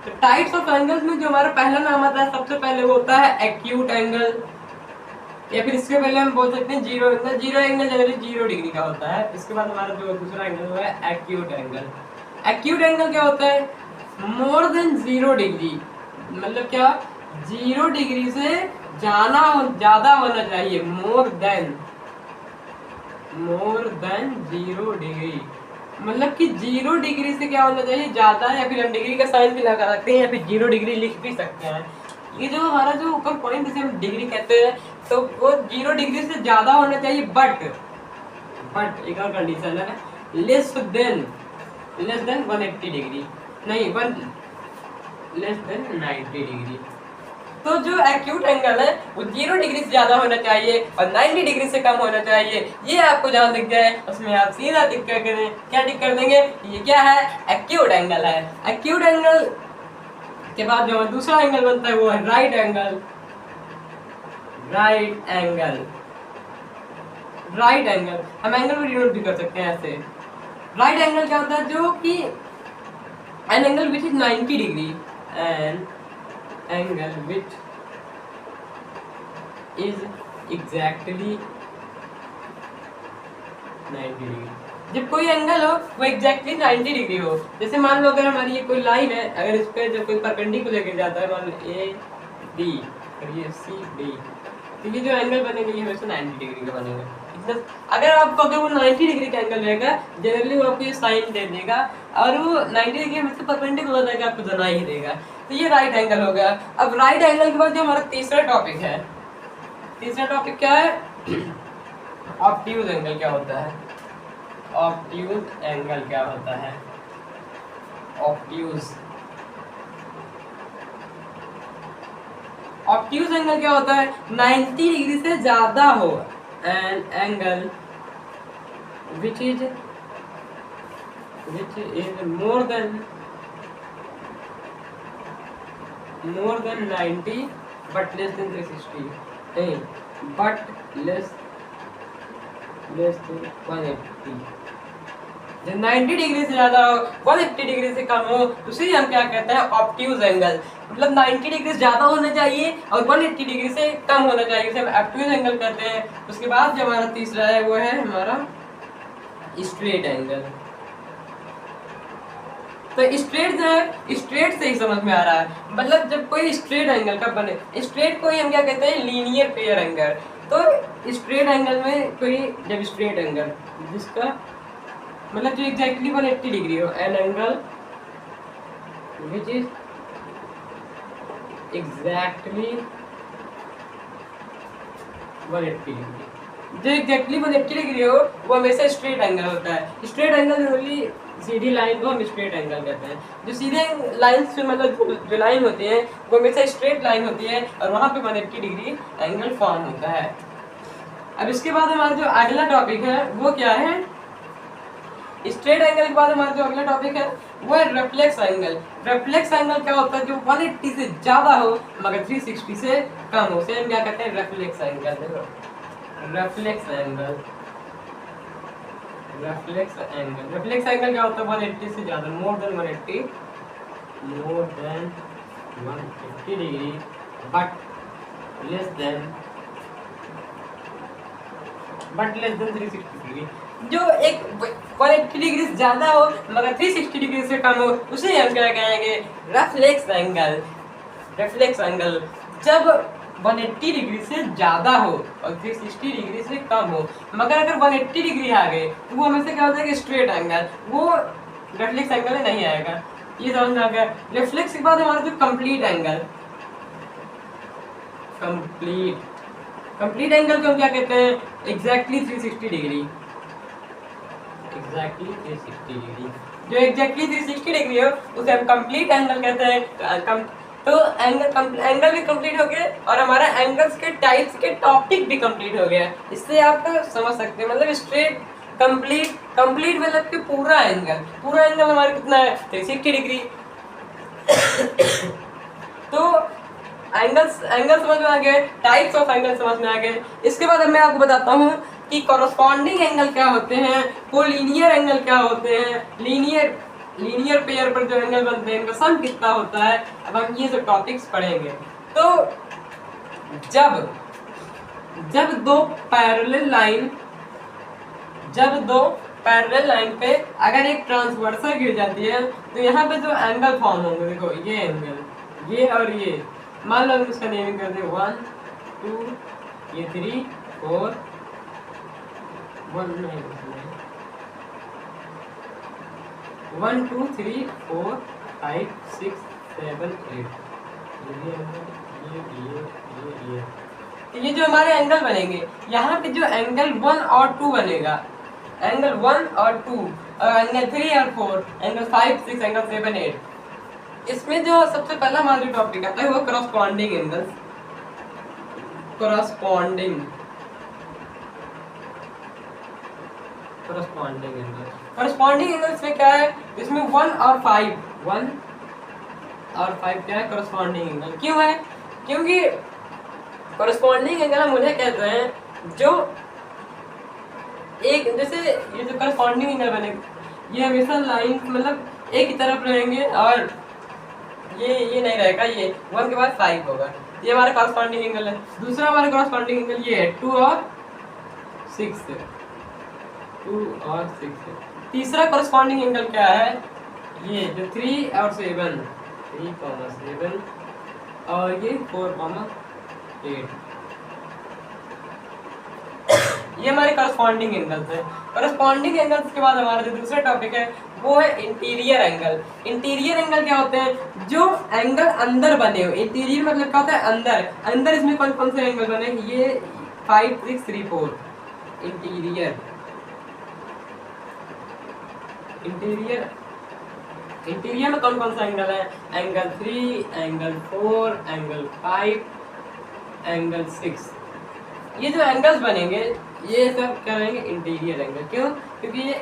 तो types of angles में जो हमारा पहला नाम आता है सबसे पहले वो होता है एक्यूट एंगल, या फिर इसके पहले हम बोल सकते हैं zero angle. Zero angle generally 0 degree का होता है। इसके बाद हमारा जो दूसरा एंगल वो है एक्यूट एंगल। एक्यूट एंगल क्या होता है? मोर देन 0 डिग्री, मतलब क्या 0 डिग्री से ज्यादा होना चाहिए। मोर देन 0 डिग्री, मतलब कि 0 डिग्री से क्या होना चाहिए ज्यादा, या फिर हम डिग्री का साइन भी लगा सकते हैं, या फिर 0 डिग्री लिख भी सकते हैं। ये जो हमारा जो ऊपर पॉइंट जिसे हम डिग्री कहते हैं, तो वो 0 डिग्री से ज्यादा होना चाहिए, बट एक और कंडीशन है, लेस देन 180 डिग्री, नहीं लेस देन 90 डिग्री। तो जो एक्यूट एंगल है वो 0 डिग्री से ज्यादा होना चाहिए और 90 डिग्री से कम होना चाहिए। ये आपको जहां दिख जाए उसमें आप सीधा टिक कर दें। क्या टिक कर देंगे? ये क्या है? एक्यूट एंगल है। एक्यूट एंगल के बाद जो दूसरा एंगल बनता है वो है राइट एंगल। राइट एंगल हम एंगल को डिनोट भी कर सकते हैं ऐसे। राइट एंगल क्या होता है? जो कि an angle which is 90 degree, an angle which is exactly 90 degree. जब कोई एंगल हो वो एग्जैक्टली 90 डिग्री हो। जैसे मान लो अगर हमारी ये कोई लाइन है, अगर इस पे जब कोई परपेंडिकुलर गिर जाता है, मान लो ए डी और ये सी डी, तो ये जो एंगल बनेंगे ये हमेशा 90 डिग्री का बनेगा। अगर आपको अगर वो 90 डिग्री का एंगल रहेगा जनरली वो आपको ये साइन दे देगा, और वो 90 डिग्री में से परपेंडिकुलर रहेगा, आपको बना ही देगा। तो ये राइट एंगल हो गया। अब राइट एंगल के बाद जो हमारा तीसरा टॉपिक है, तीसरा टॉपिक क्या है? ऑब्ट्यूज एंगल क्या होता है? ऑब्ट्यूज एंगल क्या होता है? ऑब्ट्यूज एंगल क्या होता है? 90 डिग्री से ज्यादा हो an angle which is more than 90 but less than 360, but less than 180। जब 90 डिग्री से ज्यादा हो, 180 डिग्री से कम हो, तो उसे हम क्या कहते हैं? Obtuse angle. मतलब 90 डिग्री से ज्यादा होना चाहिए और 180 डिग्री से कम होना चाहिए, इसे हम ऑब्ट्यूज एंगल कहते हैं। उसके बाद जो हमारा तीसरा है वो है हमारा स्ट्रेट एंगल। तो स्ट्रेट जो है, स्ट्रेट से ही समझ में आ रहा है, मतलब जब कोई स्ट्रेट एंगल का बने, स्ट्रेट को ही हम क्या कहते हैं? Linear pair angle. तो स्ट्रेट एंगल में कोई जब स्ट्रेट एंगल जिसका मतलब जो एग्जैक्टली 180 डिग्री हो, an angle which is exactly 180 degree, जो एग्जैक्टली 180 डिग्री हो वो हमेशा स्ट्रेट एंगल होता है। स्ट्रेट एंगल जनरली सीधी लाइन को हम स्ट्रेट एंगल कहते हैं। जो सीधे लाइन से मतलब जो लाइन होती है वो हमेशा स्ट्रेट लाइन होती है और वहाँ पे 180 डिग्री एंगल फॉर्म होता है। अब इसके बाद हमारा जो अगला टॉपिक है वो क्या है? स्ट्रेट एंगल के बाद हमारा जो अगला टॉपिक है वो है रिफ्लेक्स एंगल। रिफ्लेक्स एंगल क्या होता है? जो 180 से ज्यादा हो मगर 360 से कम हो, उसे हम क्या कहते हैं? Reflex angle. रिफ्लेक्स एंगल क्या होता है? 180 से ज्यादा, more than 180 degree but less than 360 degree. जो एक 180 डिग्री से ज्यादा हो मगर 360 डिग्री से कम हो, उसे हम क्या कहेंगे? Reflex angle. रिफ्लेक्स एंगल जब 180 डिग्री से ज्यादा हो और 360 डिग्री से कम हो, मगर अगर 180 डिग्री आ गए तो वो हमेशा क्या होता है कि स्ट्रेट एंगल, वो रिफ्लेक्स एंगल नहीं आएगा। ये समझ में आ गया। रिफ्लेक्स के बाद हमारा जो कंप्लीट एंगल, कंप्लीट एंगल को हम क्या कहते हैं? Exactly 360 degree. जो एग्जैक्टली 360 डिग्री हो उसे हम कंप्लीट एंगल कहते हैं। तो एंगल भी कंप्लीट हो गया और हमारा एंगल्स के टाइप्स के टॉपिक भी कंप्लीट हो गया। इससे आप समझ सकते हैं, मतलब स्ट्रेट कंप्लीट मतलब कि पूरा एंगल हमारा कितना है? 360 डिग्री। तो एंगल समझ में आ गए, टाइप्स ऑफ एंगल समझ में आ गए। इसके बाद मैं आपको बताता हूँ कि कॉरस्पॉन्डिंग एंगल क्या होते हैं, कोलिनियर एंगल क्या होते हैं, लीनियर लीनियर पेयर पर जो एंगल बनते हैं इनका सम कितना होता है। अब हम ये सब टॉपिक्स पढ़ेंगे। तो जब दो पैरेलल लाइन पे अगर एक ट्रांसवर्सल गिर जाती है तो यहाँ पे जो एंगल फॉर्म होंगे, देखो ये एंगल, ये और ये, मान लो हम इसका नेमिंग कर दें 1 2 ये 3 4 1 2 3 4 5 6 7 8 ये जो हमारे एंगल बनेंगे, यहाँ पे जो एंगल 1 और 2 बनेगा, एंगल 1 और 2, एंगल 3 और 4, एंगल 5 6 एंगल 7 8, इसमें जो सबसे पहला हमारा जो टॉपिक आता है वो करस्पॉन्डिंग एंगल। करस्पॉन्डिंग एंगल्स में क्या है, इसमें 1 और 5 क्या है, करस्पॉन्डिंग एंगल। क्यों है? क्योंकि करस्पॉन्डिंग एंगल हम उन्हें कहते हैं जो एक, जैसे ये जो करस्पॉन्डिंग एंगल बनेगा ये हमेशा लाइन मतलब एक ही तरफ रहेंगे और ये नहीं रहेगा, ये 1 के बाद 5 होगा, ये हमारा करस्पॉन्डिंग एंगल है। दूसरा हमारा करस्पॉन्डिंग एंगल ये है 2 और 6 है। तीसरा करस्पॉन्डिंग एंगल क्या है, ये जो 3 और 7 और ये 4 8, ये हमारे करस्पॉन्डिंग एंगल्स है। करस्पॉन्डिंग एंगल्स के बाद हमारा जो दूसरा टॉपिक है वो है इंटीरियर एंगल। इंटीरियर एंगल क्या होते हैं, जो एंगल अंदर बने हो। इंटीरियर मतलब क्या होता है, अंदर इसमें कौन कौन से एंगल बने, ये 5 6 3 4 इंटीरियर में कौन कौन सा एंगल है, एंगल 3 एंगल 4 एंगल 5 एंगल 6, ये जो एंगल्स बनेंगे ये सब क्या रहेंगे, इंटीरियर एंगल। क्यों? क्योंकि ये